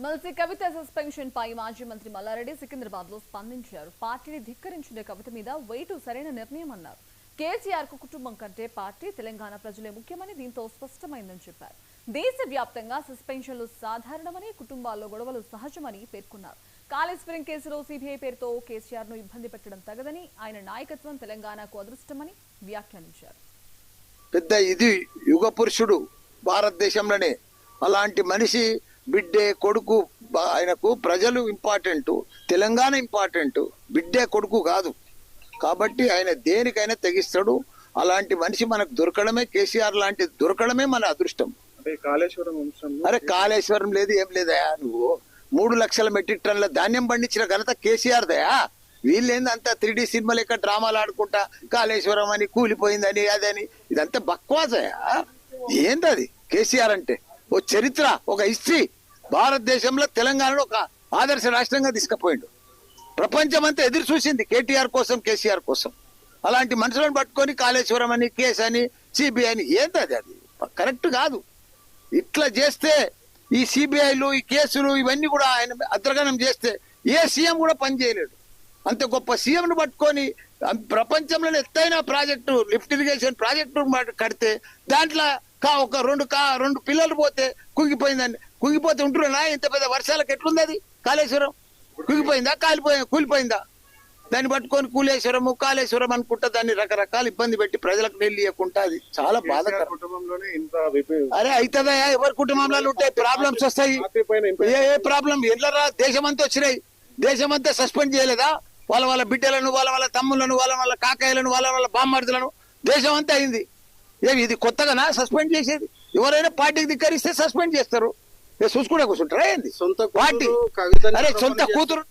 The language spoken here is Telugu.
మల్సి కవిత సస్పెన్షన్ పై మాజీ మంత్రి మల్లారెడ్డి సికింద్రాబాద్ లో స్పందించారు. పార్టీని ధిక్కరించిన కవిత మీద వెయిటు సరైన నిర్ణయం అన్నారు. కేసీఆర్ కు కుటుంబం కంటే పార్టీ, తెలంగాణ ప్రజలే ముఖ్యమని దీంతో స్పష్టమైందని చెప్పారు. దేశవ్యాప్తంగా సస్పెన్షన్లు సాధారణమని, కుటుంబాల్లో గొడవలు సహజమని పేర్కొన్నారు. కాళేశ్వరం కేసులో సీబీఐ పేరుతో కేసీఆర్ ను ఇబ్బంది పెట్టడం తగదని, ఆయన నాయకత్వం తెలంగాణకు అదృష్టమని వ్యాఖ్యానించారు. పెద్ద ఇది యుగ పురుషుడు భారతదేశంలోనే. అలాంటి మనిషి బిడ్డే కొడుకు, ఆయనకు ప్రజలు ఇంపార్టెంట్, తెలంగాణ ఇంపార్టెంట్, బిడ్డే కొడుకు కాదు. కాబట్టి ఆయన దేనికైనా తెగిస్తాడు. అలాంటి మనిషి మనకు దొరకడమే, కేసీఆర్ లాంటి దొరకడమే మన అదృష్టం. అరే కాళేశ్వరం లేదు, ఏం లేదయా. నువ్వు 3 లక్షల మెట్రిక్ టన్నుల ధాన్యం పండించిన ఘనత కేసీఆర్ దయా. వీళ్ళేంది అంతా 3D సినిమా లెక్క డ్రామాలు ఆడుకుంటా కాళేశ్వరం అని, కూలిపోయిందని, అదని, ఇదంతా బక్వాసయా. ఏందది కేసీఆర్ అంటే? ఓ చరిత్ర, ఒక హిస్టరీ. భారతదేశంలో తెలంగాణలో ఒక ఆదర్శ రాష్ట్రంగా తీసుకుపోయిండు. ప్రపంచం అంతా ఎదురు చూసింది కేటీఆర్ కోసం, కేసీఆర్ కోసం. అలాంటి మనుషులను పట్టుకొని కాళేశ్వరం అని, కేసు అని, సిబిఐ అని, ఏంటది? అది కరెక్ట్ కాదు. ఇట్లా చేస్తే ఈ సిబిఐలు, ఈ కేసులు, ఇవన్నీ కూడా ఆయన అద్రగణం చేస్తే ఏ సీఎం కూడా పనిచేయలేడు. అంత గొప్ప సీఎంను పట్టుకొని ప్రపంచంలోనే ఎత్తైన ప్రాజెక్టు, లిఫ్ట్ ఇరిగేషన్ ప్రాజెక్టు కడితే దాంట్లో ఒక రెండు పిల్లలు పోతే కుంగిపోతే ఉంటున్నా. ఇంత పెద్ద వర్షాలకు ఎట్లుంది అది? కాళేశ్వరం కుంగిపోయిందా, కూలిపోయిందా? దాన్ని పట్టుకొని కాళేశ్వరం అనుకుంటా దాన్ని రకరకాల ఇబ్బంది పెట్టి ప్రజలకు నీళ్ళు ఇవ్వకుండా, అది చాలా బాధకరం. అరే అవుతుందా? ఎవరి కుటుంబంలో ఉంటాయి ప్రాబ్లమ్స్, వస్తాయి. ఏ ప్రాబ్లం ఎట్లరా? దేశమంతా వచ్చినాయి. దేశమంతా సస్పెండ్ చేయలేదా? వాళ్ళ బిడ్డలను, వాళ్ళ తమ్ములను, వాళ్ళ కాకాయలను, వాళ్ళ బామ్మర్దులను, దేశం అంతా అయింది. ఇది కొత్తగానా సస్పెండ్ చేసేది? ఎవరైనా పార్టీకి ధిక్కరిస్తే సస్పెండ్ చేస్తారు. చూసుకుంటే కూర్చుంటారా ఏంది? సొంత పార్టీ, అరే సొంత కూతురు